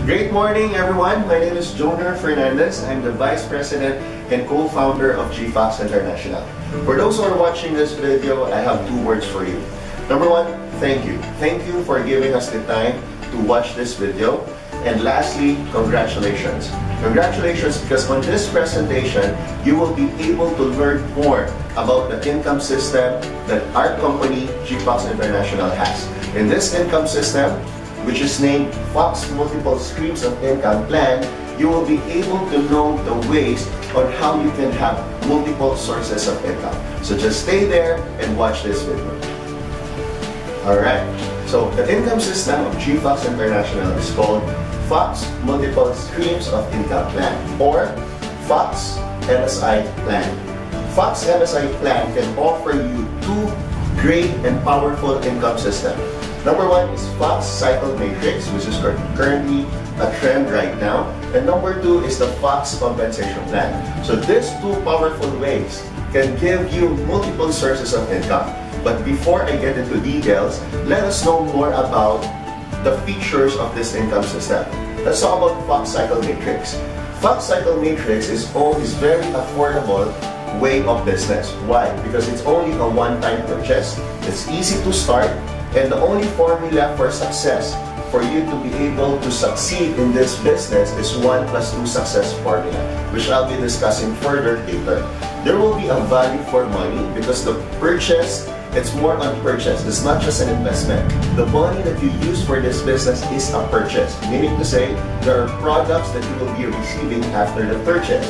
Great morning, everyone. My name is Fernandez. I'm the Vice President and co-founder of GFOXX International. For those who are watching this video, I have two words for you. Number one, thank you. Thank you for giving us the time to watch this video. And lastly, congratulations. Congratulations, because on this presentation, you will be able to learn more about the income system that our company, GFOXX International, has. In this income system, which is named FOXX Multiple Streams of Income Plan, you will be able to know the ways on how you can have multiple sources of income. So just stay there and watch this video. Alright, so the income system of GFOXX International is called FOXX Multiple Streams of Income Plan, or FOXX MSI Plan. FOXX MSI Plan can offer you two great and powerful income systems. Number one is FOXX Cycle Matrix, which is currently a trend right now. And number two is the FOXX Compensation Plan. So these two powerful ways can give you multiple sources of income. But before I get into details, let us know more about the features of this income system. Let's talk about FOXX Cycle Matrix. FOXX Cycle Matrix is very affordable way of business. Why? Because it's only a one-time purchase. It's easy to start. And the only formula for success, for you to be able to succeed in this business, is 1 + 2 success formula, which I'll be discussing further later. There will be a value for money because the purchase, it's more on purchase. It's not just an investment. The money that you use for this business is a purchase, meaning to say there are products that you will be receiving after the purchase.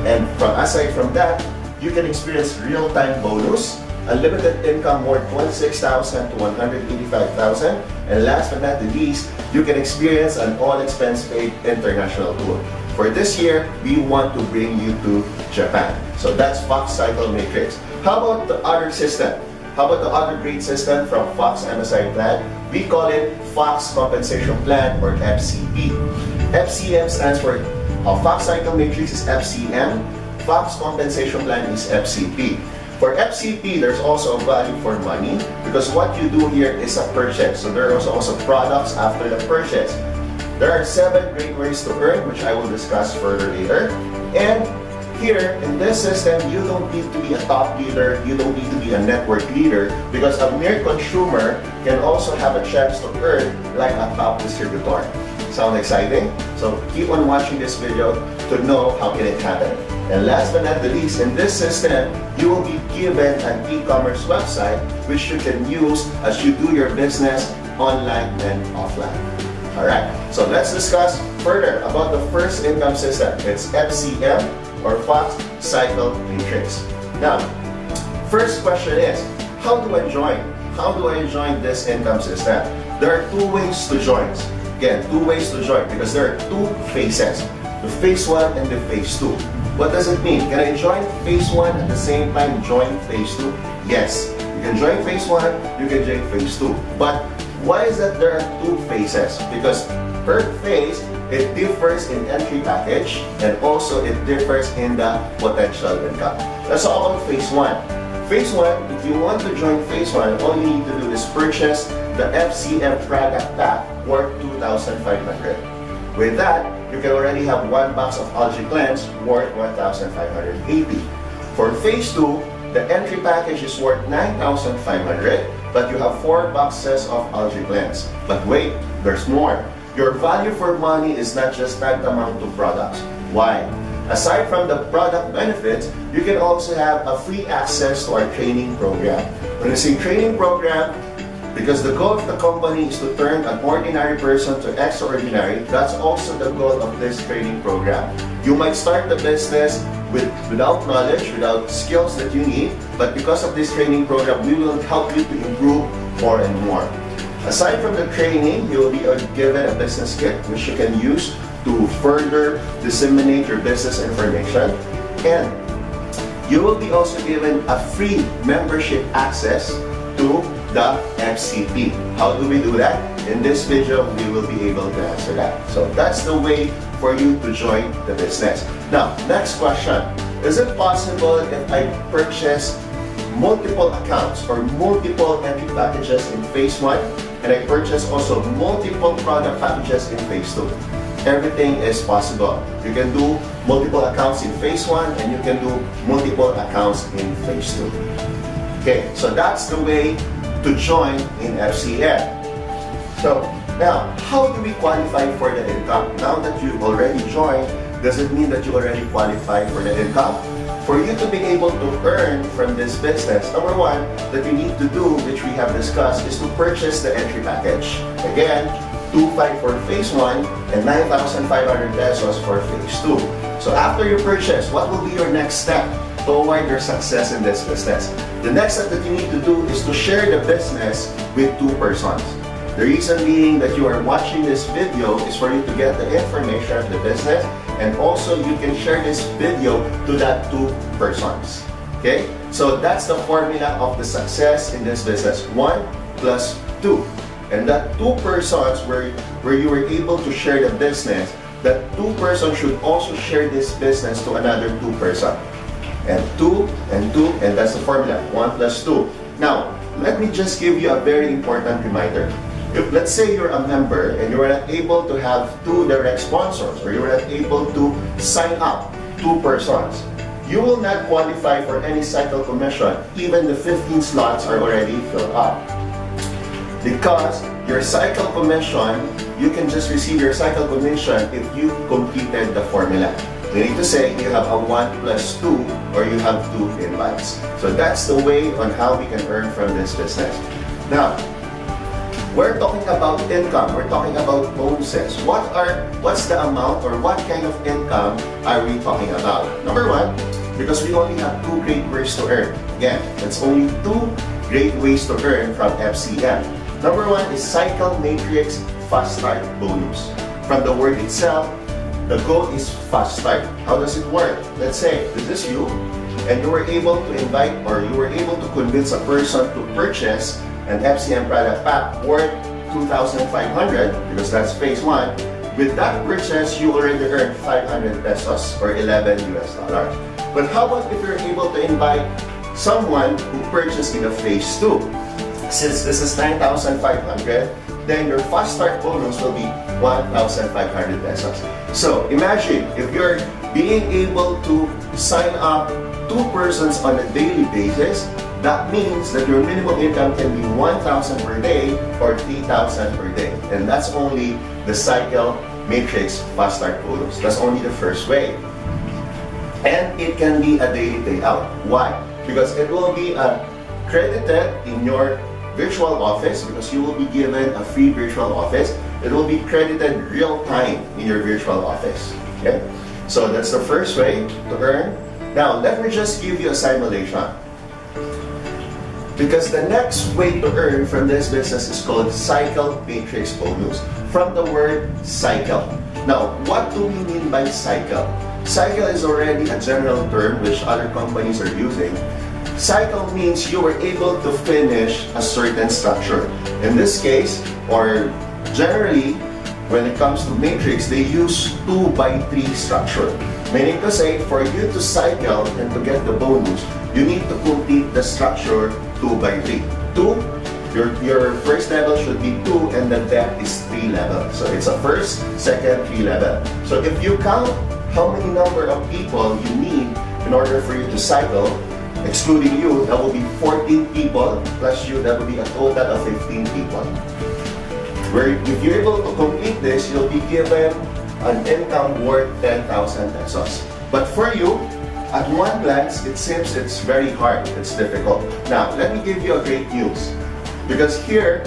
And aside from that, you can experience real-time bonus, unlimited income worth $26,000 to $185,000, and last but not the least, you can experience an all-expense-paid international tour. For this year, we want to bring you to Japan. So that's FOXX Cycle Matrix. How about the other system? How about the other great system from FOXX MSI Plan? We call it FOXX Compensation Plan, or FCP. FCM stands for FOXX Cycle Matrix is FCM, FOXX Compensation Plan is FCP. For FCP, there's also a value for money because what you do here is a purchase. So there are also products after the purchase. There are 7 great ways to earn, which I will discuss further later. And here, in this system, you don't need to be a top leader, you don't need to be a network leader, because a mere consumer can also have a chance to earn like a top distributor. Sound exciting? So keep on watching this video to know how can it happen. And last but not the least, in this system, you will be given an e-commerce website which you can use as you do your business online and offline. Alright, so let's discuss further about the first income system. It's FCM, or FOXX Cycle Matrix. Now, first question is, how do I join? How do I join this income system? There are 2 ways to join. Again, 2 ways to join because there are 2 phases. The phase 1 and the phase 2. What does it mean? Can I join phase 1 at the same time join phase 2? Yes. You can join phase 1, you can join phase 2. But why is that there are 2 phases? Because per phase, it differs in entry package and also it differs in the potential income. Let's talk about phase 1. Phase 1, if you want to join phase 1, all you need to do is purchase the FCM product pack worth $2,500. With that, you can already have 1 box of algae cleanse worth $1,580. For phase 2, the entry package is worth $9,500, but you have 4 boxes of algae cleanse. But wait, there's more. Your value for money is not just tantamount to products. Why? Aside from the product benefits, you can also have a free access to our training program. When I say training program, because the goal of the company is to turn an ordinary person to extraordinary, that's also the goal of this training program. You might start the business without knowledge, without skills that you need, but because of this training program, we will help you to improve more and more. Aside from the training, you will be given a business kit which you can use to further disseminate your business information, and you will be also given a free membership access to the FCP. How do we do that? In this video, we will be able to answer that. So that's the way for you to join the business. Now, next question. Is it possible if I purchase multiple accounts or multiple entry packages in phase 1 and I purchase also multiple product packages in phase 2? everything is possible. You can do multiple accounts in phase 1 and you can do multiple accounts in phase 2. Okay, so that's the way to join in FCM. So now, how do we qualify for the income? Now that you've already joined, does it mean that you already qualify for the income? For you to be able to earn from this business, number one that you need to do, which we have discussed, is to purchase the entry package. Again, 2.5 for phase 1 and 9,500 pesos for phase 2. So after you purchase, what will be your next step toward your success in this business? The next step that you need to do is to share the business with 2 persons. The reason being that you are watching this video is for you to get the information of the business, and also you can share this video to that 2 persons. Okay? So that's the formula of the success in this business. 1 plus 2. And that 2 persons where you were able to share the business, that 2 persons should also share this business to another 2 person. And 2 and 2, and that's the formula. 1 plus 2. Now, let me just give you a very important reminder. If let's say you're a member and you are not able to have 2 direct sponsors, or you are not able to sign up 2 persons, you will not qualify for any cycle commission even the 15 slots are already filled up. Because your cycle commission, you can just receive your cycle commission if you completed the formula. Meaning to say, you have a 1 plus 2 or you have 2 invites. So that's the way on how we can earn from this business. Now, we're talking about income, we're talking about bonuses. What's the amount or what kind of income are we talking about? Number one, because we only have 2 great ways to earn. Again, it's only 2 great ways to earn from FCM. Number 1 is Cycle Matrix Fast Start Bonus. From the word itself, the goal is fast start. How does it work? Let's say this is you, and you were able to invite or you were able to convince a person to purchase an FCM product pack worth 2,500 because that's phase 1. With that purchase, you already earned 500 pesos or 11 US dollars. But how about if you're able to invite someone who purchased in a phase 2? Since this is 9,500, then your fast start bonus will be 1,500 pesos. So imagine if you're being able to sign up 2 persons on a daily basis, that means that your minimum income can be 1,000 per day or 3,000 per day. And that's only the Cycle Matrix Fast Start Bonus. That's only the first way. And it can be a daily payout. Why? Because it will be credited in your virtual office because you will be given a free virtual office. It will be credited real time in your virtual office. Okay? So that's the first way to earn. Now, let me just give you a simulation. Because the next way to earn from this business is called Cycle Matrix Bonus, from the word cycle. Now, what do we mean by cycle? Cycle is already a general term which other companies are using. Cycle means you were able to finish a certain structure. In this case, or generally, when it comes to matrix, they use 2x3 structure. Meaning to say, for you to cycle and to get the bonus, you need to complete the structure 2x3. 2, your first level should be 2 and the depth is 3 level. So it's a first, second, 3 level. So if you count how many number of people you need in order for you to cycle, excluding you, that will be 14 people, plus you, that will be a total of 15 people. Where if you're able to complete this, you'll be given an income worth 10,000 pesos. But for you, at one glance, it seems it's very hard, it's difficult. Now, let me give you a great news. Because here,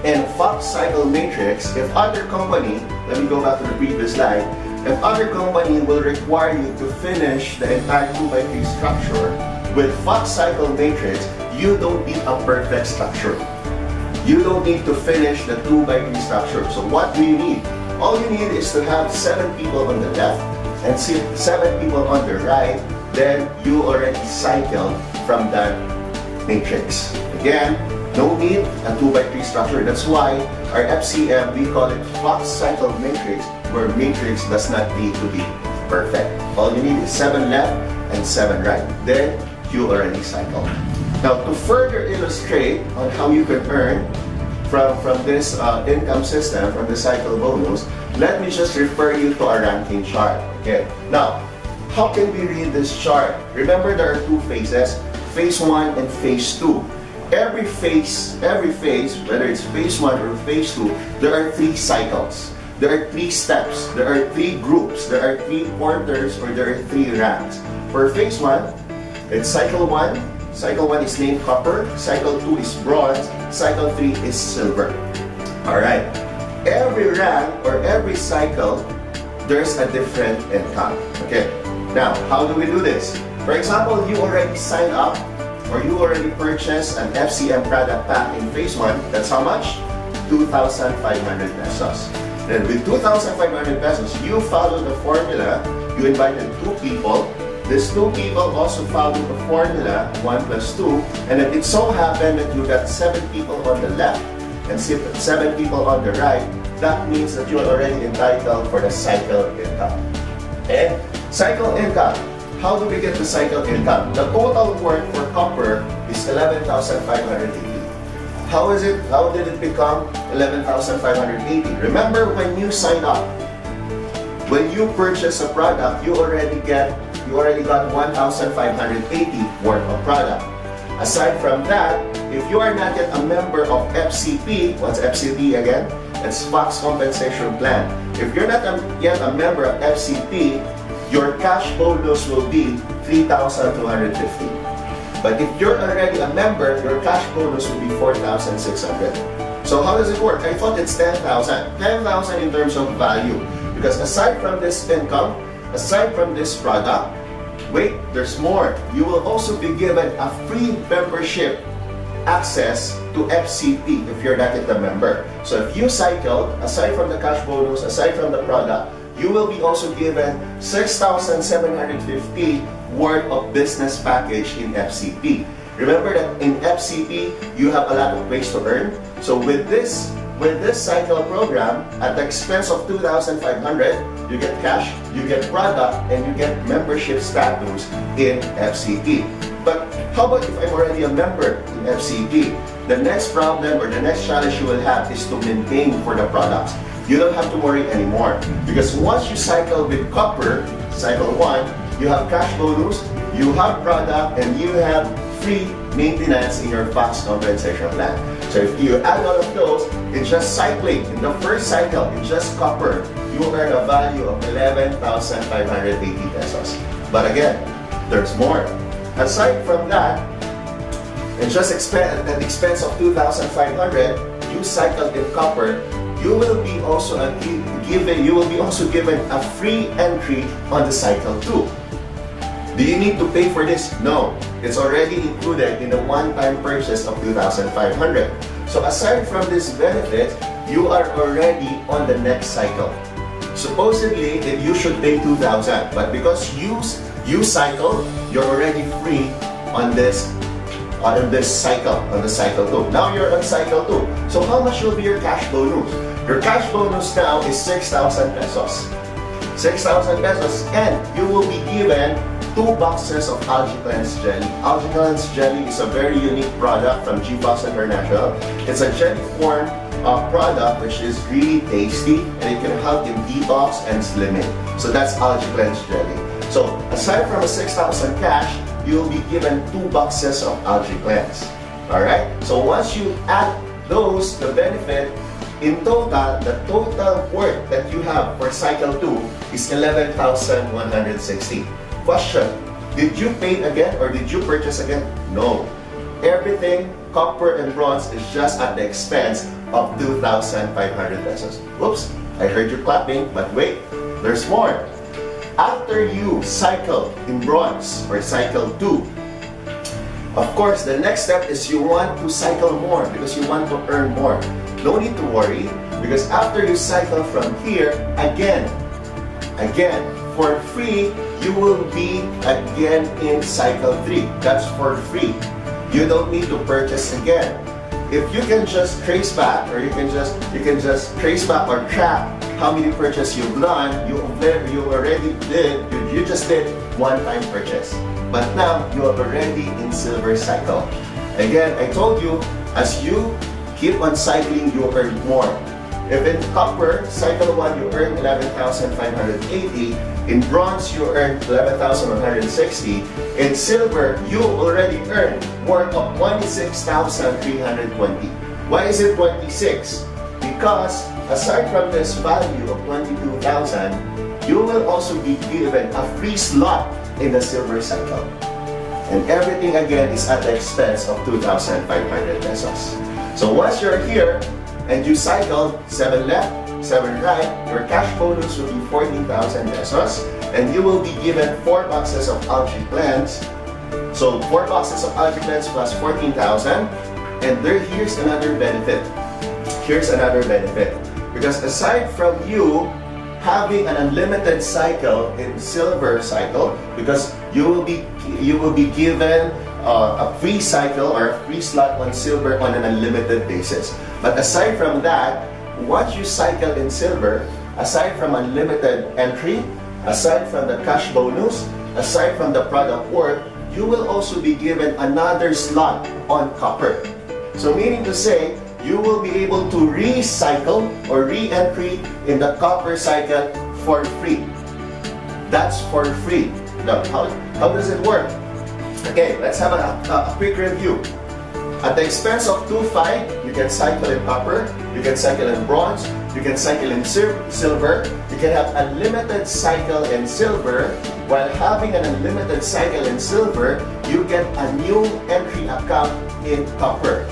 in FOXX Cycle Matrix, if other company, let me go back to the previous slide, if other company will require you to finish the entire 2x3 structure, with FOXX Cycle Matrix, you don't need a perfect structure. You don't need to finish the 2x3 structure. So what do you need? All you need is to have 7 people on the left and 7 people on the right, then you already cycled from that matrix. Again, no need a 2x3 structure. That's why our FCM, we call it FOXX Cycle Matrix, where matrix does not need to be perfect. All you need is 7 left and 7 right. Then you already cycled. Now, to further illustrate on how you can earn, from this income system, from the cycle bonus, let me just refer you to a ranking chart. Okay. Now, how can we read this chart? Remember, there are two phases, phase 1 and phase 2. Every phase, whether it's phase 1 or phase 2, there are 3 cycles. There are 3 steps. There are 3 groups. There are 3 quarters, or there are 3 ranks. For phase 1, it's cycle 1. Cycle 1 is named copper. Cycle 2 is bronze. Cycle 3 is silver. Alright. Every rank or every cycle, there's a different income. Okay. Now, how do we do this? For example, you already signed up or you already purchased an FCM product pack in phase 1. That's how much? 2,500 pesos. Then with 2,500 pesos, you follow the formula. You invited 2 people. These 2 people also follow the formula, 1 plus 2. And then it so happened that you got 7 people on the left and 7 people on the right. That means that you are already entitled for the cycle income. Okay? Cycle income. How do we get the cycle income? The total work for copper is 11,580. How did it become 11,580? Remember, when you sign up, when you purchase a product, you already got 1,580 worth of product. Aside from that, if you are not yet a member of FCP, what's FCP again? It's FOXX Compensation Plan. If you're not yet a member of FCP, your cash bonus will be 3,250. But if you're already a member, your cash bonus will be 4,600. So how does it work? I thought it's 10,000. 10,000 in terms of value. Because aside from this income, aside from this product, wait, there's more. You will also be given a free membership access to FCP if you're not yet a member. So if you cycle, aside from the cash bonus, aside from the product, you will be also given 6,750 worth of business package in FCP. Remember that in FCP, you have a lot of ways to earn. So with this cycle program, at the expense of 2,500, you get cash, you get product, and you get membership status in FCP. But how about if I'm already a member in FCP? The next problem or the next challenge you will have is to maintain for the products. You don't have to worry anymore, because once you cycle with copper, cycle 1, you have cash bonus, you have product, and you have free maintenance in your FOXX compensation plan. So if you add all of those, it's just cycling. In the first cycle, it's just copper. You earn a value of 11,580 pesos. But again, there's more. Aside from that, and just at the expense of 2,500, you cycle in copper. You will be also given a free entry on the cycle 2. Do you need to pay for this? No. It's already included in the one-time purchase of 2,500. So aside from this benefit, you are already on the next cycle. Supposedly, you should pay 2,000, but because you cycle, you're already free on this cycle, on the cycle 2. Now you're on cycle 2. So how much will be your cash bonus? Your cash bonus now is 6,000 pesos. 6,000 pesos, and you will be given 2 boxes of Algae Cleanse Jelly. Algae Cleanse Jelly is a very unique product from GFOXX International. It's a jelly form product which is really tasty, and it can help in detox and slimming. So that's Algae Cleanse Jelly. So aside from a 6,000 cash, you will be given 2 boxes of Algae Cleanse. Alright? So once you add those, the benefit, in total, the total worth that you have for cycle 2 is 11,160. Question, did you pay again or did you purchase again? No. Everything, copper and bronze, is just at the expense of 2,500 pesos. Oops, I heard you clapping, but wait, there's more. After you cycle in bronze or cycle 2, of course, the next step is you want to cycle more because you want to earn more. No need to worry, because after you cycle from here, again, for free, you will be again in cycle 3. That's for free. You don't need to purchase again. If you can just trace back, or you can just trace back or track how many purchases you've done, you just did one-time purchase. But now you are already in silver cycle. Again, I told you, as you keep on cycling, you earn more. If in copper, cycle 1, you earn 11,580. In bronze, you earn 11,160. In silver, you already earn worth of 26,320. Why is it 26? Because aside from this value of 22,000, you will also be given a free slot in the silver cycle. And everything again is at the expense of 2,500 pesos. So once you're here and you cycled 7 left, 7 right, your cash bonus will be 14,000 pesos, and you will be given 4 boxes of algae plants. So 4 boxes of algae plants plus 14,000. And here's another benefit. Here's another benefit. Because aside from you having an unlimited cycle in silver cycle, because you will be given a free cycle or a free slot on silver on an unlimited basis. But aside from that, once you cycle in silver, aside from unlimited entry, aside from the cash bonus, aside from the product worth, you will also be given another slot on copper. So meaning to say, you will be able to recycle or re-entry in the copper cycle for free. That's for free. Now, how does it work? Okay, let's have a quick review. At the expense of 2,500, you can cycle in copper, you can cycle in bronze, you can cycle in silver, you can have unlimited cycle in silver. While having an unlimited cycle in silver, you get a new entry account in copper.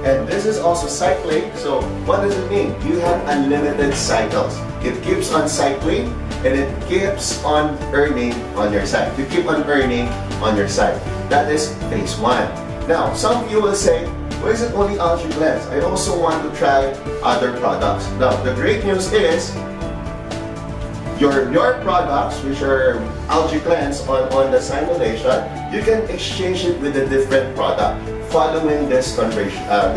And this is also cycling. So what does it mean? You have unlimited cycles. It keeps on cycling and it keeps on earning on your side. You keep on earning on your side. That is phase 1. Now, some of you will say, why is it only algae blends? I also want to try other products. Now, the great news is your products, which are algae blends on the simulation, you can exchange it with a different product following this conversion. So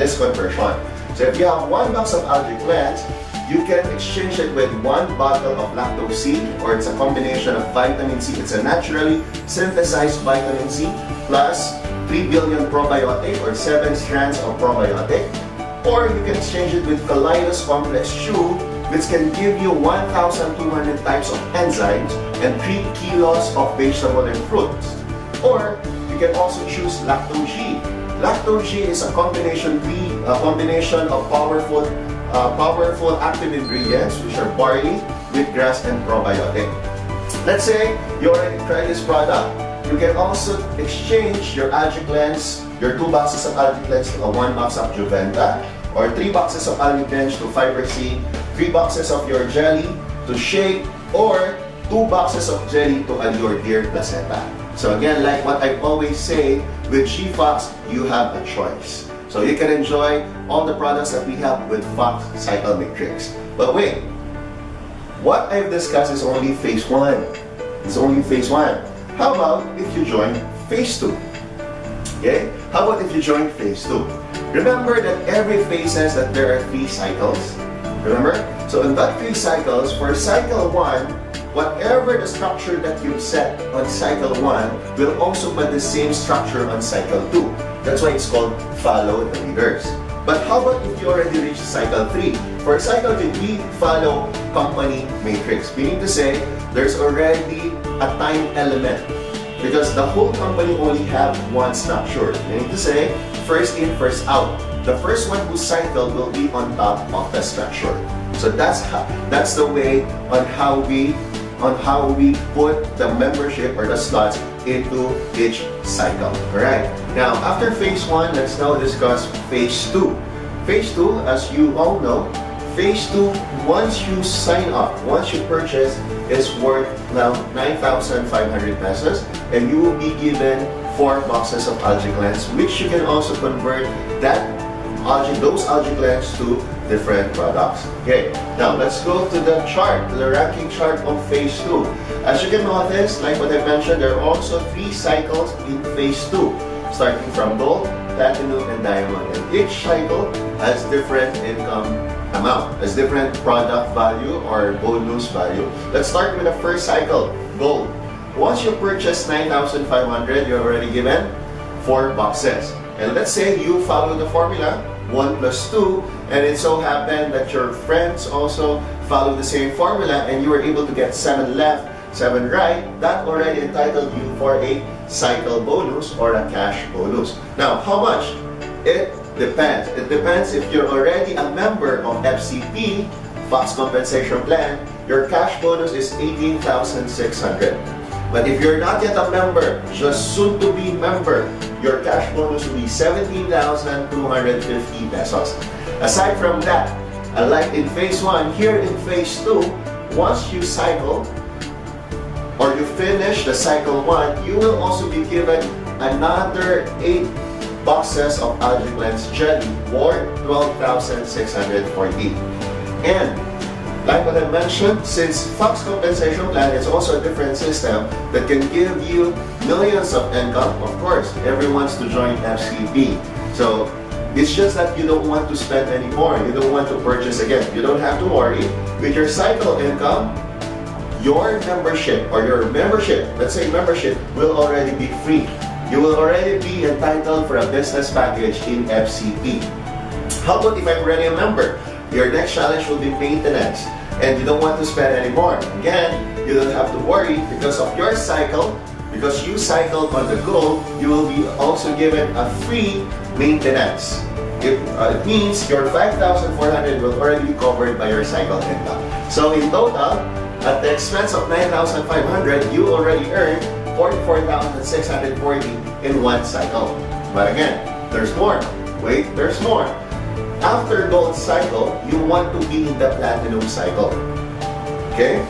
if you have 1 box of algae blends, you can exchange it with 1 bottle of lactose C, or it's a combination of vitamin C. It's a naturally synthesized vitamin C plus 3 billion probiotic or 7 strands of probiotic. Or you can exchange it with Kaleidos Complex Chew, which can give you 1,200 types of enzymes and 3 kilos of vegetable and fruits. Or you can also choose Lactose G. Lactose G is a combination of powerful active ingredients, which are barley, wheatgrass, and probiotic. Let's say you already tried this product. You can also exchange your algae blends, your 2 boxes of algae blends to a 1 box of Juventa, or 3 boxes of algae blends to Fiber C, 3 boxes of your jelly to Shake, or 2 boxes of jelly to Allure Deer Placenta. So again, like what I always say, with GFOXX, you have a choice. So you can enjoy all the products that we have with FOXX Cycle Matrix. But wait, what I've discussed is only phase 1. It's only phase 1. How about if you join phase 2? Okay? How about if you join phase 2? Remember that every phase says that there are 3 cycles. Remember? So in that 3 cycles, for cycle 1, whatever the structure that you set on cycle 1 will also be the same structure on cycle 2. That's why it's called follow the leaders. But how about if you already reached cycle 3? For cycle 3, we follow company matrix. Meaning to say, there's already a time element. Because the whole company only have 1 structure. Meaning to say, first in, first out. The first one who cycled will be on top of the structure. So that's the way on how we put the membership or the slots into each cycle. Alright, now after phase 1, let's now discuss phase 2. Phase 2, as you all know, phase 2, once you sign up, once you purchase, is worth now 9,500 pesos, and you will be given 4 boxes of algae blends, which you can also convert those algae blends to different products. Okay, now let's go to the chart, to the ranking chart of phase 2. As you can notice, like what I mentioned, there are also 3 cycles in phase 2, starting from gold, platinum, and diamond. And each cycle has different income amount, has different product value or bonus value. Let's start with the first cycle, gold. Once you purchase 9,500, you're already given 4 boxes. And let's say you follow the formula, 1 plus 2, and it so happened that your friends also follow the same formula and you were able to get 7 left, 7 right, that already entitled you for a cycle bonus or a cash bonus. Now, how much? It depends. It depends if you're already a member of FCP, FOXX Compensation Plan, your cash bonus is 18,600. But if you're not yet a member, just soon to be member, your cash bonus will be 17,250 pesos. Aside from that, like in phase 1, here in phase 2, once you cycle or you finish the cycle 1, you will also be given another 8 boxes of algae cleanse jelly worth 12,640. And like what I mentioned, since FOXX Compensation Plan is also a different system that can give you millions of income, of course, everyone wants to join FCP. So it's just that you don't want to spend anymore. You don't want to purchase again. You don't have to worry. With your cycle income, your membership or your membership, let's say membership, will already be free. You will already be entitled for a business package in FCP. How about if I'm already a member? Your next challenge will be maintenance, and you don't want to spend anymore. Again, you don't have to worry because of your cycle. Because you cycled on the go, you will be also given a free maintenance. It means your 5,400 will already be covered by your cycle income. So in total, at the expense of 9,500, you already earned 44,640 in one cycle. But again, there's more. Wait, there's more. After gold cycle, you want to be in the platinum cycle. Okay?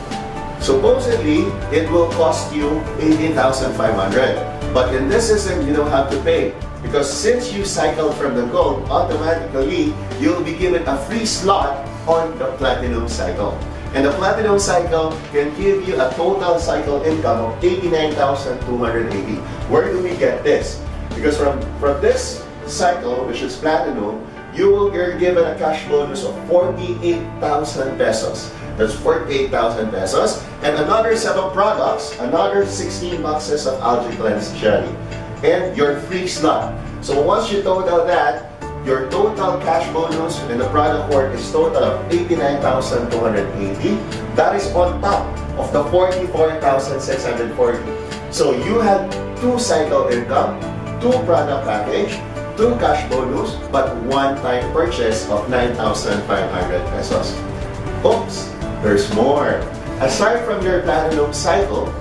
Supposedly, it will cost you 18,500. But in this system, you don't have to pay. Because since you cycle from the gold, automatically, you'll be given a free slot on the platinum cycle. And the platinum cycle can give you a total cycle income of 89,280. Where do we get this? Because from this cycle, which is platinum, you're given a cash bonus of 48,000 pesos. That's 48,000 pesos. And another set of products, another 16 boxes of algae cleanse jelly. And your free slot. So once you total that, your total cash bonus and the product worth is total of 89,280. That is on top of the 44,640. So you had 2 cycle income, 2 product package, 2 cash bonus, but one-time purchase of 9,500 pesos. Oops, there's more. Aside from your platinum cycle,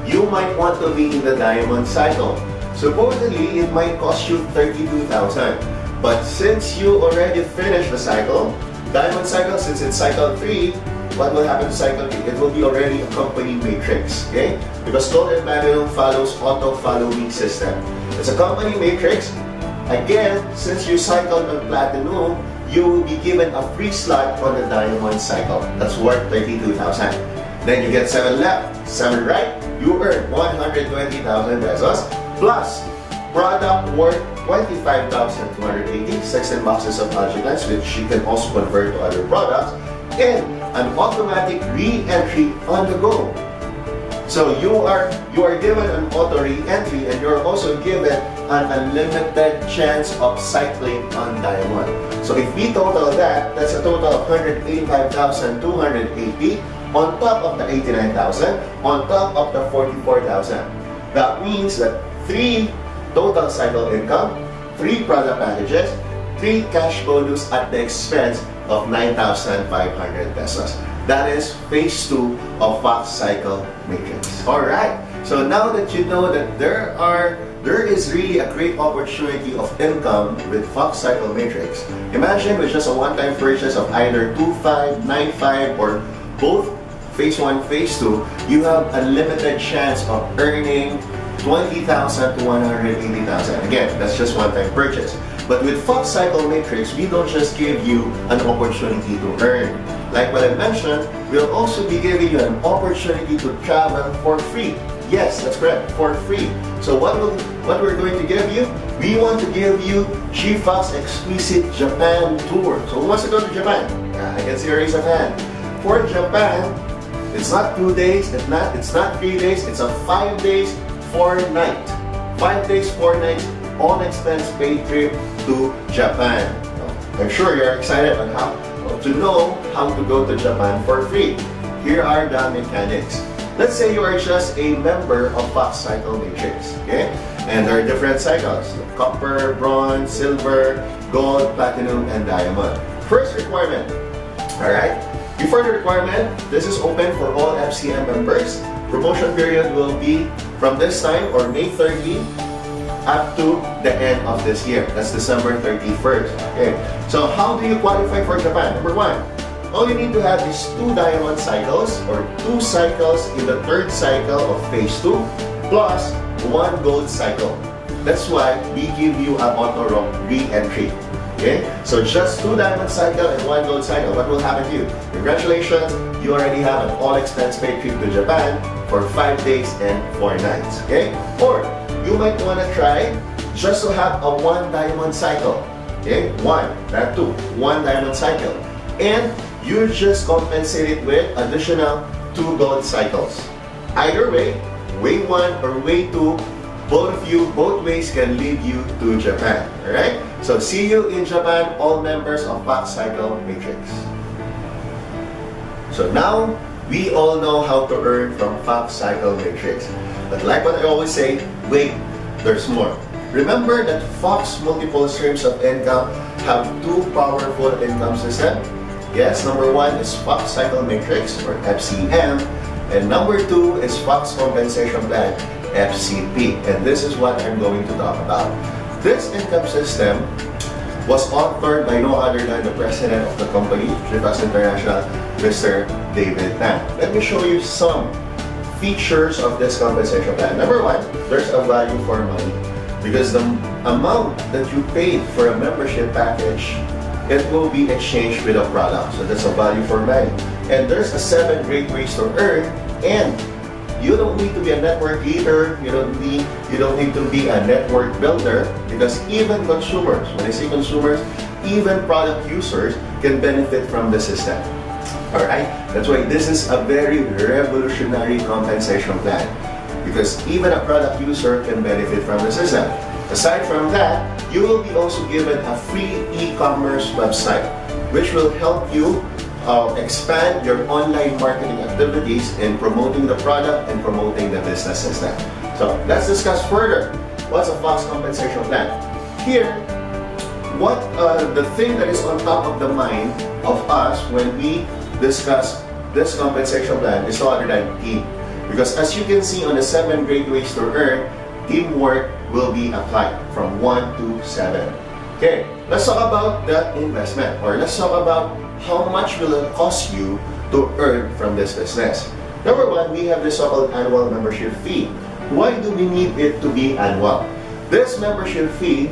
you might want to be in the diamond cycle. Supposedly, it might cost you 32,000. But since you already finished the cycle, diamond cycle, since it's cycle 3, what will happen to cycle 3? It will be already a company matrix, okay? Because gold and platinum follows auto-following system. It's a company matrix. Again, since you cycled on platinum, you will be given a free slot on the diamond cycle. That's worth 32,000. Then you get 7 left, 7 right, you earn 120,000 pesos plus product worth 25,280, 16 boxes of algae cleanse, which you can also convert to other products, and an automatic re-entry on the go. So you are given an auto re-entry, and you're also given an unlimited chance of cycling on diamond. So if we total that, that's a total of 185,280 on top of the 89,000, on top of the 44,000. That means that 3 total cycle income, 3 product packages, 3 cash bonus at the expense of 9,500 pesos. That is phase 2 of FOXX cycle matrix. Alright, so now that you know that there is really a great opportunity of income with FOXX cycle matrix. Imagine with just a one-time purchase of either 2.5, 9.5, or both phase 1, phase 2, you have a limited chance of earning 20,000 to 180,000. Again, that's just one-time purchase. But with FOXX cycle matrix, we don't just give you an opportunity to earn. Like what I mentioned, we'll also be giving you an opportunity to travel for free. Yes, that's correct, for free. So what we're going to give you? We want to give you GFOXX Exquisite Japan Tour. So who wants to go to Japan? I can see a raise of hand. For Japan, it's not 2 days, it's not 3 days, it's a 5 days, 4 nights. 5 days, 4 nights, all expense paid trip to Japan. I'm sure you're excited on how to know how to go to Japan for free. Here are the mechanics. Let's say you are just a member of FOXX Cycle Matrix, okay? And there are different cycles: copper, bronze, silver, gold, platinum, and diamond. First requirement, alright? Before the requirement, this is open for all FCM members. Promotion period will be from this time, or May 30, up to the end of this year. That's December 31st. Okay. So how do you qualify for Japan? Number one, all you need to have is 2 diamond cycles, or 2 cycles in the 3rd cycle of phase 2, plus 1 gold cycle. That's why we give you a auto re-entry. Okay? So just 2 diamond cycle and 1 gold cycle. What will happen to you? Congratulations, you already have an all-expense paid trip to Japan for 5 days and 4 nights. Okay? Or you might want to try just to have a 1 diamond cycle. Okay? 1, not 2. 1 diamond cycle. And you just compensate it with additional 2 gold cycles. Either way, way 1 or way 2, both ways can lead you to Japan. Alright? So see you in Japan, all members of FOXX Cycle Matrix. So now, we all know how to earn from FOXX Cycle Matrix. But like what I always say, wait, there's more. Remember that FOXX multiple streams of income have 2 powerful income systems. Yes, number 1 is FOXX Cycle Matrix, or FCM, and number 2 is FOXX Compensation Plan, FCP. And this is what I'm going to talk about. This income system was authored by no other than the president of the company, GFOXX International, Mr. David Tan. Let me show you some features of this compensation plan. Number 1, there's a value for money, because the amount that you paid for a membership package, it will be exchanged with a product. So that's a value for money. And there's a 7 great ways to earn, and you don't need to be a network leader, you don't need to be a network builder, because even consumers, when I say consumers, even product users can benefit from the system. Alright? That's why this is a very revolutionary compensation plan, because even a product user can benefit from the system. Aside from that, you will be also given a free e-commerce website, which will help you expand your online marketing activities in promoting the product and promoting the business system. So let's discuss further. What's a FOXX compensation plan? Here, what the thing that is on top of the mind of us when we discuss this compensation plan is no other than team. Because as you can see on the 7 great ways to earn, teamwork will be applied from 1 to 7. Okay, let's talk about the investment, or let's talk about how much will it cost you to earn from this business. Number 1, we have this so-called annual membership fee. Why do we need it to be annual? This membership fee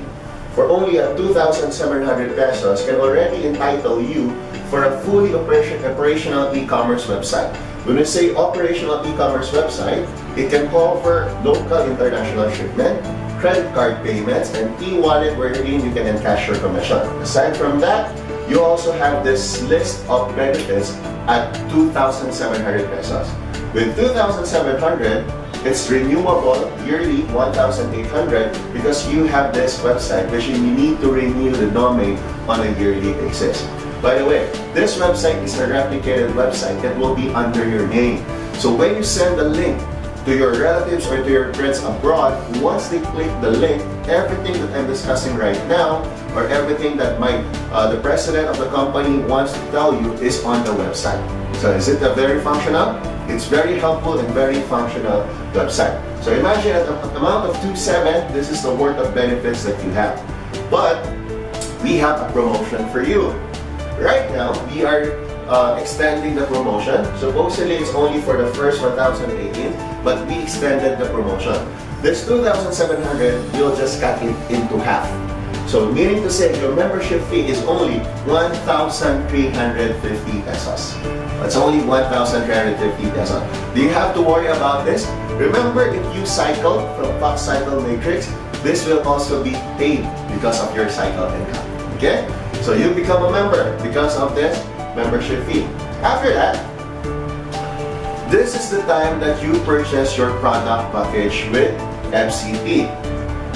for only 2,700 pesos can already entitle you for a fully operational e-commerce website. When we say operational e-commerce website, it can cover local international shipment, credit card payments, and e-wallet wherein you can encash your commission. Aside from that, you also have this list of benefits at 2,700 pesos. With 2,700, it's renewable yearly 1,800 because you have this website which you need to renew the domain on a yearly basis. By the way, this website is a replicated website that will be under your name. So when you send the link to your relatives or to your friends abroad, once they click the link, everything that I'm discussing right now, or everything that the president of the company wants to tell you is on the website. So is it very functional? It's very helpful and very functional website. So imagine at the amount of 2.7, this is the worth of benefits that you have. But we have a promotion for you. Right now, we are extending the promotion. Supposedly, it's only for the first 1,018, but we extended the promotion. This 2,700 will just cut it into half. So meaning to say, your membership fee is only 1,350 pesos. That's only 1,350 pesos. Do you have to worry about this? Remember, if you cycle from FOXX Cycle Matrix, this will also be paid because of your cycle income. Okay? So you become a member because of this membership fee. After that, this is the time that you purchase your product package with FCP.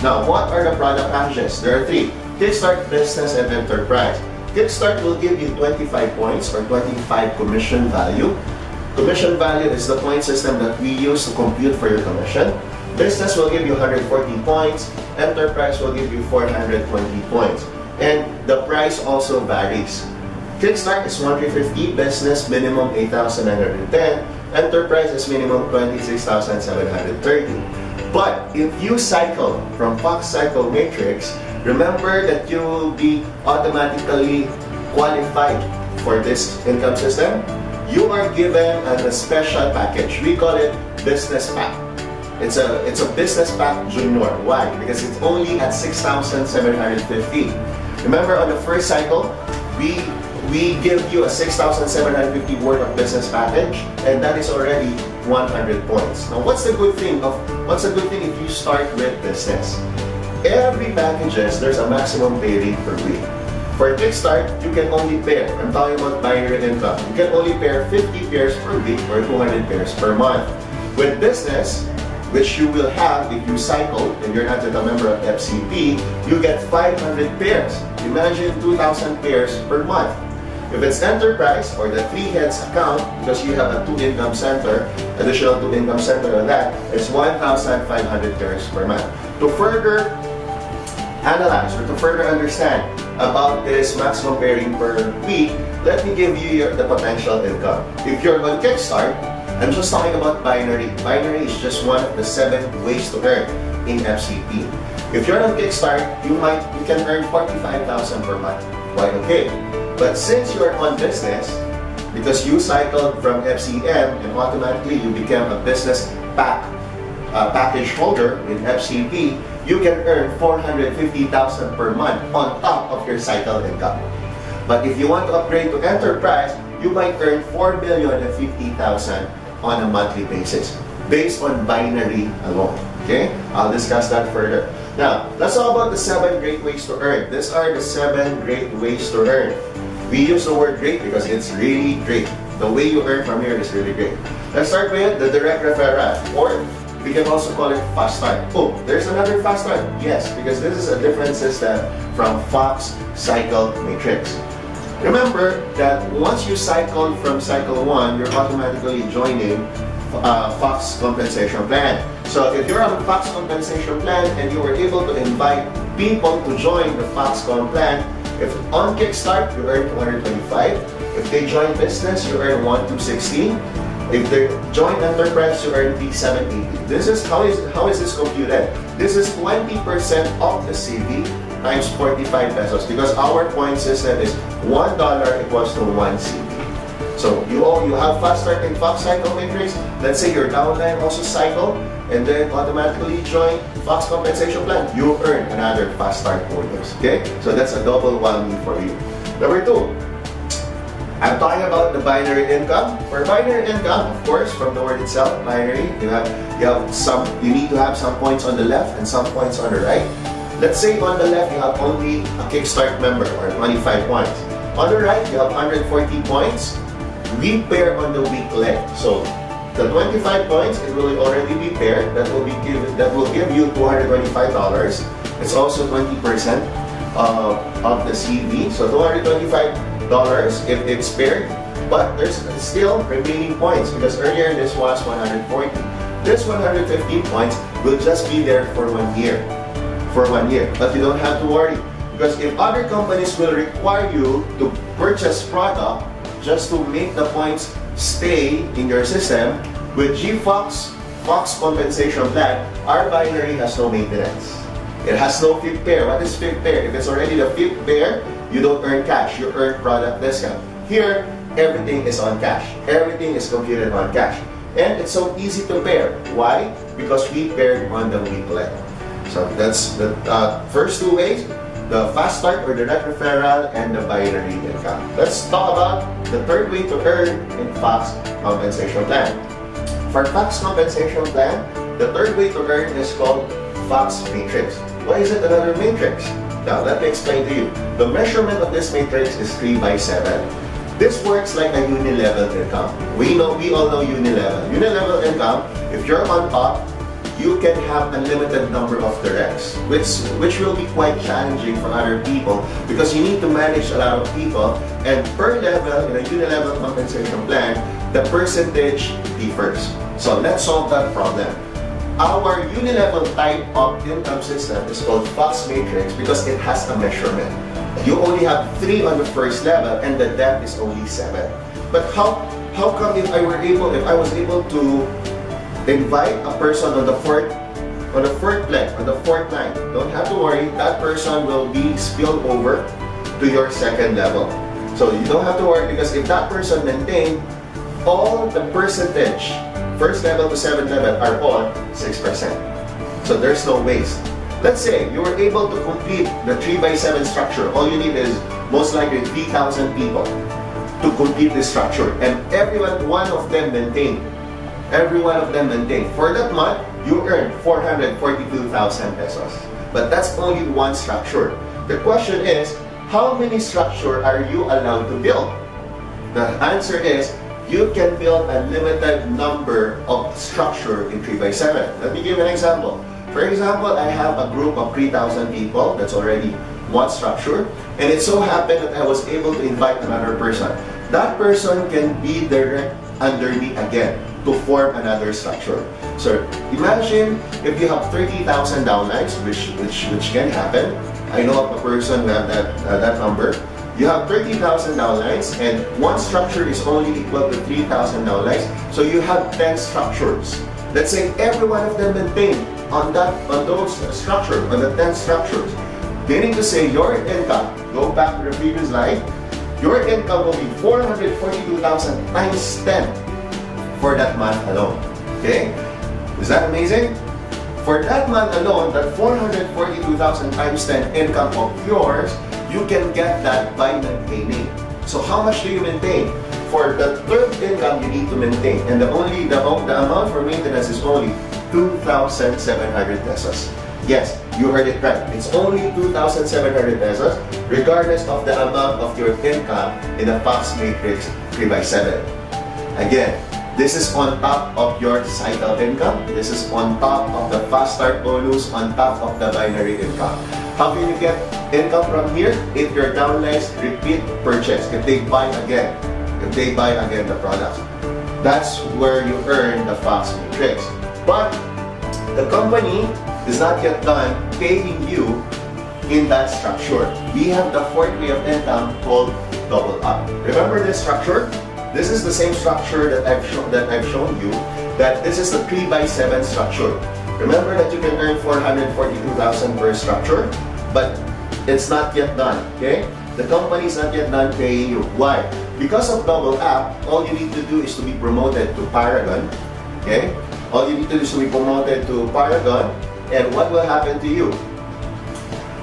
Now, what are the product packages? There are 3. Kickstart, Business, and Enterprise. Kickstart will give you 25 points or 25 commission value. Commission value is the point system that we use to compute for your commission. Business will give you 140 points. Enterprise will give you 420 points. And the price also varies. Kickstart is 150, Business minimum 8,910, Enterprise is minimum 26,730. But if you cycle from FOXX cycle matrix, remember that you will be automatically qualified for this income system. You are given a special package. We call it Business Pack. It's a Business Pack Junior. Why? Because it's only at 6,750. Remember, on the first cycle, we give you a 6,750 worth of business package, and that is already 100 points. Now, what's the good thing if you start with business? Every packages, there's a maximum pay rate per week. For Kickstart, you can only pair, I'm talking about binary income, you can only pair 50 pairs per week or 200 pairs per month. With business, which you will have if you cycle and you're not yet a member of FCP, you get 500 pairs. Imagine 2,000 pairs per month. If it's enterprise or the 3 heads account, because you have a 2 income center, additional 2 income center on that, it's 1,500 pairs per month. To further analyze or to further understand about this maximum pairing per week, let me give you the potential income. If you're on Kickstart, I'm just talking about binary. Binary is just one of the 7 ways to earn in FCP. If you're on Kickstart, you can earn 45,000 per month. Quite okay. But since you're on business, because you cycled from FCM and automatically you became a business package holder in FCP, you can earn 450,000 per month on top of your cycle income. But if you want to upgrade to enterprise, you might earn 4,050,000 on a monthly basis based on binary alone. Okay, I'll discuss that further. Now, let's talk about the 7 great ways to earn. These are the 7 great ways to earn. We use the word great because it's really great. The way you earn from here is really great. Let's start with the direct referral, or we can also call it fast start. Oh, there's another fast start. Yes, because this is a different system from FOXX cycle matrix. Remember that once you cycle from cycle 1, you're automatically joining FOXX compensation plan. So if you're on a FOXX compensation plan and you were able to invite people to join the FOXX comp plan, if on Kickstart, you earn 225. If they join business, you earn 1,260. If they join enterprise, you earn 780. This is how is this computed? This is 20% of the CV times 45 pesos, because our point system is $1 equals to 1 CV. So you have fast start in FOXX cycle matrix. Let's say your downline also cycle and then automatically join FOXX compensation plan. You earn another fast start bonus. Okay? So that's a double whammy for you. Number 2, I'm talking about the binary income. For binary income, of course, from the word itself, binary, you need to have some points on the left and some points on the right. Let's say on the left you have only a Kickstart member or 25 points. On the right you have 140 points. We pair on the weak leg. So the 25 points, it will already be paired. That will give you $225. It's also 20% of the CV. So $225 if it's paired. But there's still remaining points because earlier this was 140. This 115 points will just be there for 1 year. But you don't have to worry, because if other companies will require you to purchase product just to make the points stay in your system, with GFOXX compensation plan, our binary has no maintenance. It has no fifth pair. What is fifth pair? If it's already the fifth pair, you don't earn cash, you earn product discount. Here, everything is on cash. Everything is computed on cash. And it's so easy to pair. Why? Because we paired on the weak leg. So that's the first 2 ways, the fast start or direct referral and the binary income. Let's talk about the third way to earn in FOXX compensation plan. For FOXX compensation plan, the third way to earn is called FOXX matrix. Why is it another matrix? Now, let me explain to you. The measurement of this matrix is 3/7. This works like a unilevel income. We all know unilevel. Unilevel income, if you're on top, you can have unlimited number of directs, which will be quite challenging for other people because you need to manage a lot of people, and per level in a unilevel compensation plan, the percentage differs. So let's solve that problem. Our unilevel type of income system is called FOXX matrix because it has a measurement. You only have 3 on the first level and the depth is only 7. But how come if I was able to invite a person on the fourth line, don't have to worry, that person will be spilled over to your second level. So you don't have to worry because if that person maintained all the percentage, first level to 7th level are all 6%. So there's no waste. Let's say you were able to complete the 3x7 structure. All you need is most likely 3,000 people to complete this structure, and one of them maintained. For that month, you earn 442,000 pesos. But that's only one structure. The question is, how many structures are you allowed to build? The answer is, you can build a limited number of structure in 3x7. Let me give an example. For example, I have a group of 3,000 people. That's already one structure. And it so happened that I was able to invite another person. That person can be direct under me again to form another structure. So imagine if you have 30,000 downlines, which can happen. I know of a person who have that number. You have 30,000 downlines and one structure is only equal to 3,000 downlines. So you have 10 structures. Let's say every one of them maintained on those structures, on the 10 structures. Meaning to say your income, go back to the previous slide, your income will be 442,000 times 10 for that month alone. Okay? Is that amazing? For that month alone, that 442,000 times 10 income of yours, you can get that by maintaining. So how much do you maintain? For the third income you need to maintain, and the amount for maintenance is only 2,700 pesos. Yes, you heard it right. It's only 2,700 pesos regardless of the amount of your income in the FOXX matrix 3x7. Again, this is on top of your cycle income. This is on top of the fast start bonus, on top of the binary income. How can you get income from here? If your downlines repeat purchase, if they buy again the product. That's where you earn the FOXX matrix. But the company is not yet done paying you in that structure. We have the fourth way of income called double up. Remember this structure? This is the same structure that I've shown you. That this is the 3x7 structure. Remember that you can earn 442,000 per structure, but it's not yet done. Okay? The company is not yet done paying you. Why? Because of double up, all you need to do is to be promoted to Paragon. Okay? All you need to do is to be promoted to Paragon, and what will happen to you?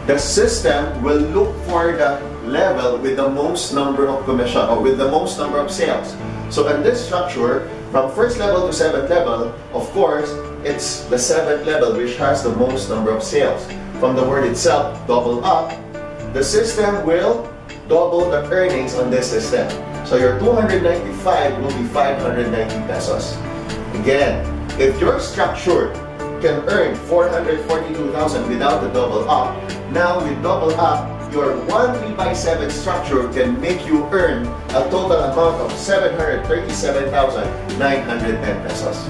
The system will look for the level with the most number of commission or with the most number of sales. So in this structure, from first level to 7th level, of course, it's the 7th level which has the most number of sales. From the word itself, double up, the system will double the earnings on this system. So your 295 will be 590 pesos. Again, if your structure can earn 442,000 without the double up, now with double up, your 3x7 structure can make you earn a total amount of 737,910 pesos.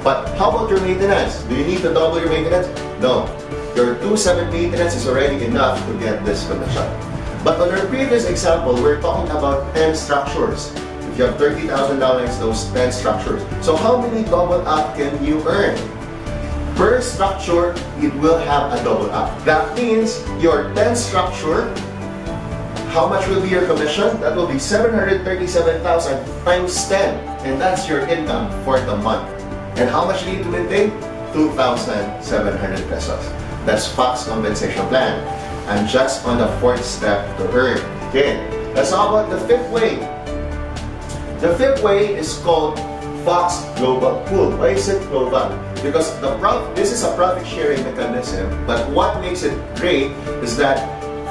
But how about your maintenance? Do you need to double your maintenance? No. Your 2.7 maintenance is already enough to get this commission. But on our previous example, we're talking about 10 structures. If you have 30,000 dollars, those 10 structures. So how many double up can you earn? Per structure, it will have a double up. That means your 10 structure, how much will be your commission? That will be 737,000 times 10. And that's your income for the month. And how much do you need to maintain? 2,700 pesos. That's FOXX compensation plan. I'm just on the fourth step to earn. Okay, let's talk about the fifth way. The fifth way is called FOXX Global Pool. Why is it global? Because this is a profit sharing mechanism, but what makes it great is that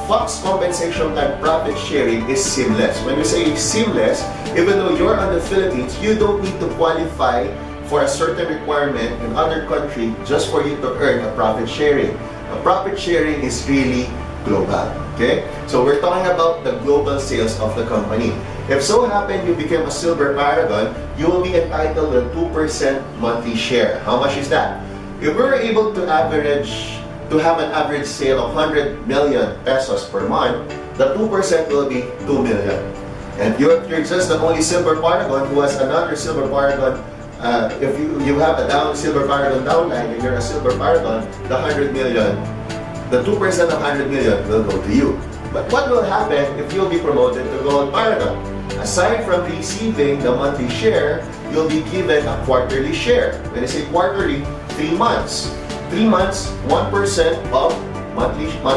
FOXX compensation plan profit sharing is seamless. When we say seamless, even though you're on the Philippines, you don't need to qualify for a certain requirement in other country just for you to earn a profit sharing. A profit sharing is really global. Okay? So we're talking about the global sales of the company. If so happen you became a silver paragon, you will be entitled to a 2% monthly share. How much is that? If we're able to have an average sale of 100 million pesos per month, the 2% will be 2 million. And you're just the only silver paragon who has another silver paragon. If you have a silver paragon downline and you're a silver paragon, the 100 million, the 2% of 100 million will go to you. But what will happen if you'll be promoted to gold paragon? Aside from receiving the monthly share, you'll be given a quarterly share. When I say quarterly, 3 months. 3 months, 1% of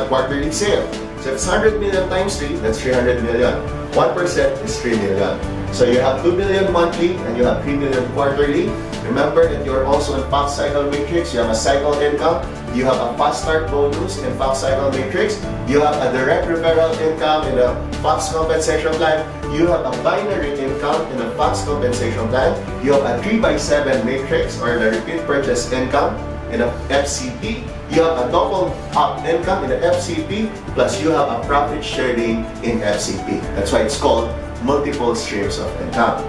quarterly sale. So if it's 100 million times 3, that's 300 million. 1% is 3 million. So you have 2 million monthly and you have 3 million quarterly. Remember that you're also in FOXX cycle matrix. You have a cycle income. You have a fast start bonus in FOXX cycle matrix. You have a direct referral income in the FOXX compensation plan. You have a binary income in the FOXX compensation plan. You have a 3x7 matrix or the repeat purchase income in the FCP. You have a double up income in the FCP, plus you have a profit sharing in FCP. That's why it's called multiple streams of income.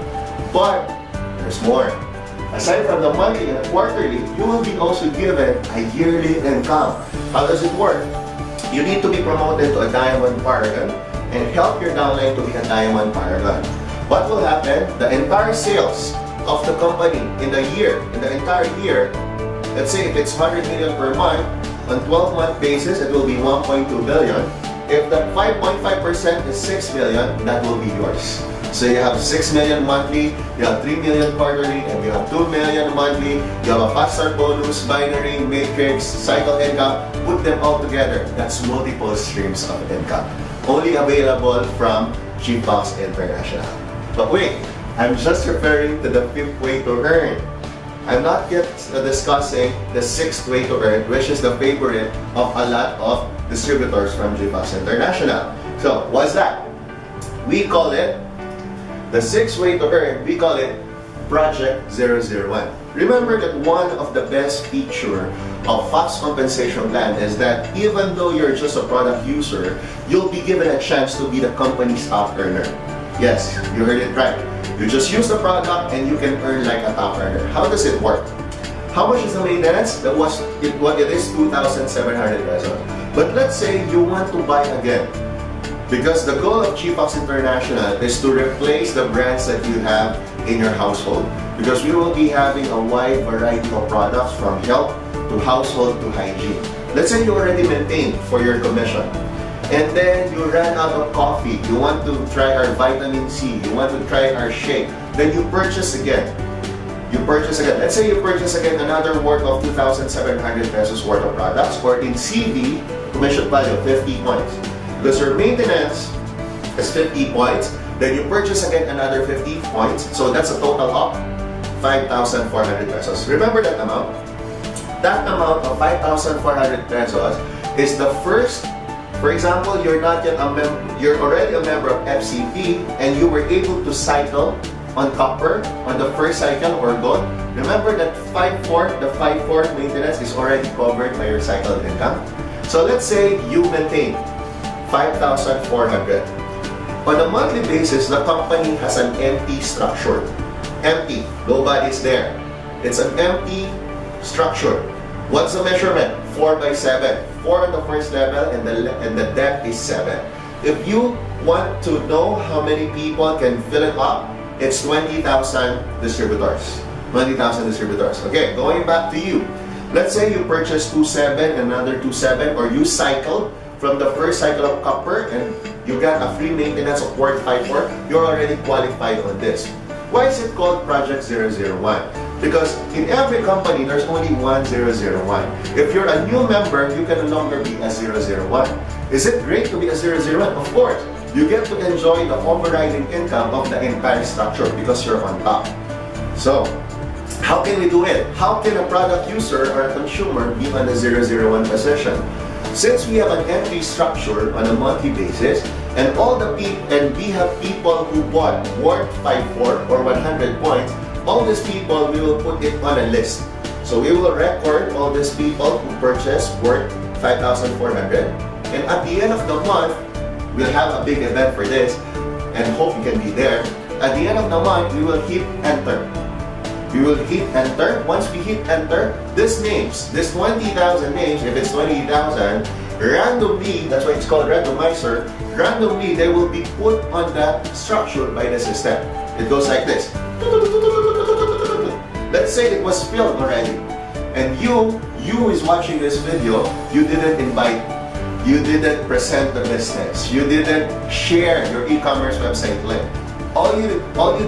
But there's more. Aside from the monthly and the quarterly, you will be also given a yearly income. How does it work? You need to be promoted to a diamond paragon and help your downline to be a diamond paragon. What will happen? The entire sales of the company in the entire year, let's say if it's 100 million per month, on 12-month basis, it will be 1.2 billion. If that 5.5% is 6 million, that will be yours. So you have 6 million monthly, you have 3 million quarterly, and you have 2 million monthly. You have a fast start bonus, binary, matrix, cycle income. Put them all together. That's multiple streams of income. Only available from GFOXX International. But wait, I'm just referring to the 5th way to earn. I'm not yet discussing the 6th way to earn, which is the favorite of a lot of distributors from GFOXX International. So, what's that? We call it the 6th way to earn. We call it Project 001. Remember that one of the best features of FOXX compensation plan is that even though you're just a product user, you'll be given a chance to be the company's top earner. Yes, you heard it right. You just use the product and you can earn like a top earner. How does it work? How much is the maintenance? What it is 2,700 pesos. But let's say you want to buy again. Because the goal of GFOXX International is to replace the brands that you have in your household. Because we will be having a wide variety of products from health to household to hygiene. Let's say you already maintained for your commission. And then you ran out of coffee, you want to try our vitamin C, you want to try our shake, then you purchase again. Let's say you purchase again another worth of 2,700 pesos worth of products, or in CD, commission value of 50 points. Because your maintenance is 50 points, then you purchase again another 50 points, so that's a total of 5,400 pesos. Remember that amount? That amount of 5,400 pesos is the first. For example, you're already a member of FCP and you were able to cycle on copper on the first cycle or gold. Remember that the 5/4 maintenance is already covered by your cycle income. So let's say you maintain 5,400. On a monthly basis, the company has an empty structure. Empty, nobody's there. It's an empty structure. What's the measurement? 4x7. 4 on the first level and the depth is 7. If you want to know how many people can fill it up, it's 20,000 distributors. 20,000 distributors. Okay, going back to you. Let's say you purchase 2.7, another 2.7, or you cycle from the first cycle of copper and you got a free maintenance of worth 5.4, you're already qualified on this. Why is it called Project 001? Because in every company, there's only one 001. If you're a new member, you can no longer be a 001. Is it great to be a 001? Of course. You get to enjoy the overriding income of the entire structure because you're on top. So, how can we do it? How can a product user or a consumer be on the 001 position? Since we have an empty structure on a monthly basis, and we have people who bought worth 5.4 or 100 points, all these people, we will put it on a list. So we will record all these people who purchased worth 5,400. And at the end of the month, we'll have a big event for this and hope you can be there. At the end of the month, we will hit enter. We will hit enter. Once we hit enter, these names, this 20,000 names, if it's 20,000, randomly, that's why it's called randomizer, randomly they will be put on the structure by the system. It goes like this. Let's say it was filled already, and you is watching this video, you didn't invite, you didn't present the business, you didn't share your e-commerce website link. All you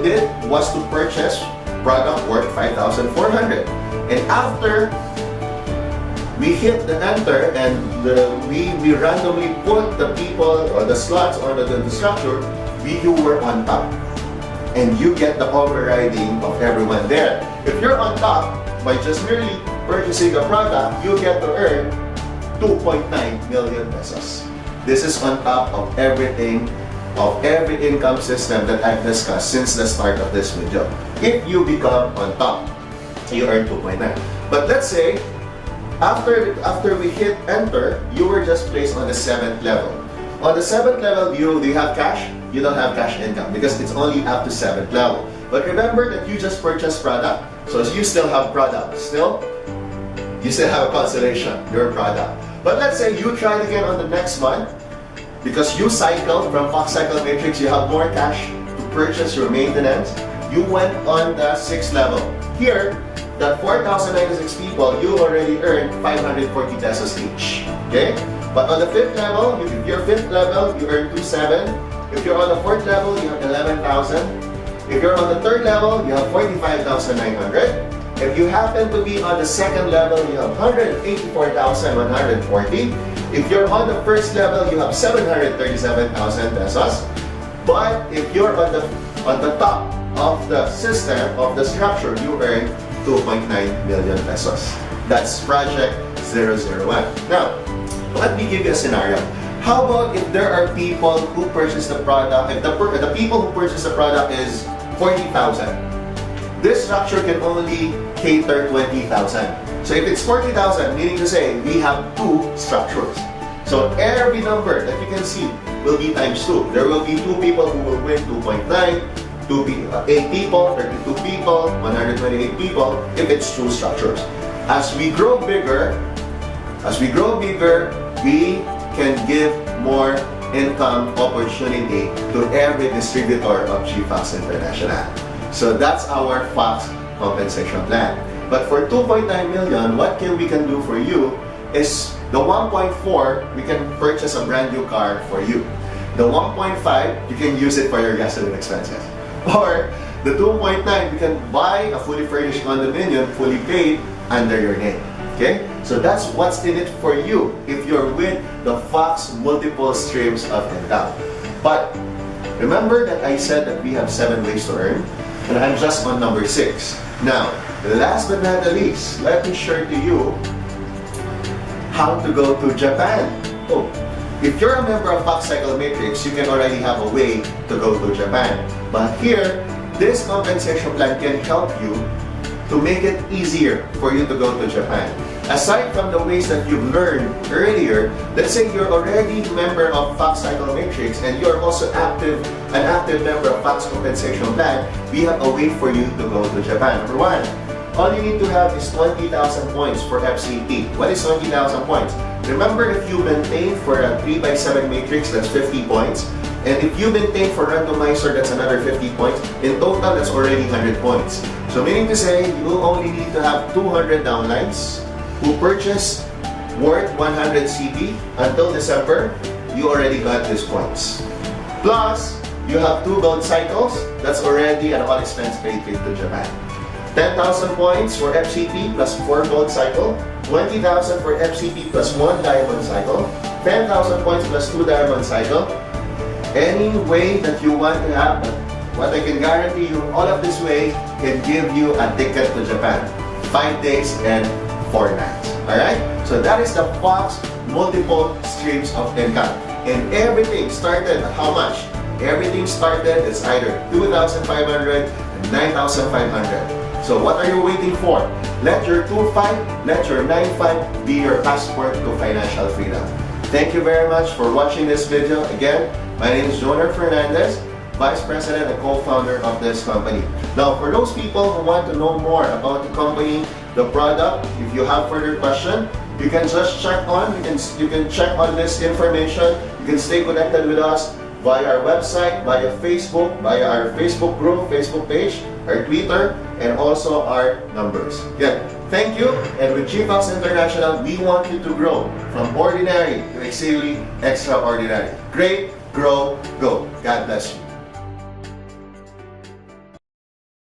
did was to purchase product worth 5,400. And after we hit the enter and we randomly put the people or the slots on the structure, you were on top. And you get the overriding of everyone there. If you're on top, by just merely purchasing a product, you get to earn 2.9 million pesos. This is on top of everything, of every income system that I've discussed since the start of this video. If you become on top, you earn 2.9. But let's say, after we hit enter, you were just placed on the 7th level. On the 7th level, do you have cash? You don't have cash income because it's only up to 7th level. But remember that you just purchased product, so you still have product. You still have a consolation, your product. But let's say you tried again on the next month, because you cycled from FOXX cycle matrix, you have more cash to purchase your maintenance. You went on the 6th level. Here, that 4,096 people, you already earned 540 pesos each. Okay? But on the 5th level, if you're 5th level, you earn 2,700. If you're on the 4th level, you have 11,000. If you're on the 3rd level, you have 45,900. If you happen to be on the 2nd level, you have 184,140. If you're on the 1st level, you have 737,000 pesos. But if you're on the top of the system, of the structure, you earn 2.9 million pesos. That's Project 001. Now, let me give you a scenario. How about if there are people who purchase the product, if the people who purchase the product is 40,000, this structure can only cater 20,000. So if it's 40,000, meaning to say we have 2 structures. So every number that you can see will be times 2. There will be 2 people who will win 2.9, 8 people, 32 people, 128 people, if it's 2 structures. As we grow bigger, we can give more income opportunity to every distributor of GFOXX International. So that's our FOXX compensation plan. But for 2.9 million, what we can do for you is the 1.4, we can purchase a brand new car for you. The 1.5, you can use it for your gasoline expenses. Or the 2.9, you can buy a fully furnished condominium, fully paid, under your name. Okay? So that's what's in it for you if you're with the FOXX multiple streams of income. But remember that I said that we have 7 ways to earn, and I'm just on number 6. Now, last but not the least, let me share to you how to go to Japan. Oh, if you're a member of FOXX Cycle Matrix, you can already have a way to go to Japan. But here, this compensation plan can help you to make it easier for you to go to Japan. Aside from the ways that you've learned earlier, let's say you're already a member of FOXX Cycle Matrix and you're also an active member of FOXX Compensation Plan, we have a way for you to go to Japan. Number 1, all you need to have is 20,000 points for FCP. What is 20,000 points? Remember, if you maintain for a 3x7 matrix, that's 50 points. And if you maintain for randomizer, that's another 50 points. In total, that's already 100 points. So meaning to say, you only need to have 200 downlines who purchase worth 100 CP until December, you already got these points. Plus, you have 2 gold cycles, that's already an all expense paid trip to Japan. 10,000 points for FCP plus 4 gold cycle, 20,000 for FCP plus 1 diamond cycle, 10,000 points plus 2 diamond cycle. Any way that you want to have, what I can guarantee you, all of this way can give you a ticket to Japan. 5 days and 4 nights. Alright? So that is the FOXX multiple streams of income. And everything started at how much? Everything started is either 2,500, 9,500. So what are you waiting for? Let your 2.5, let your 9.5 be your passport to financial freedom. Thank you very much for watching this video. Again, my name is Fernandez, Vice President and co-founder of this company. Now, for those people who want to know more about the company, the product, if you have further question, you can just check on, you can check on this information. You can stay connected with us via our website, via Facebook, via our Facebook group, Facebook page, our Twitter, and also our numbers. Again, thank you. And with GFOXX International, we want you to grow from ordinary to exceedingly extraordinary. Great, grow, go. God bless you.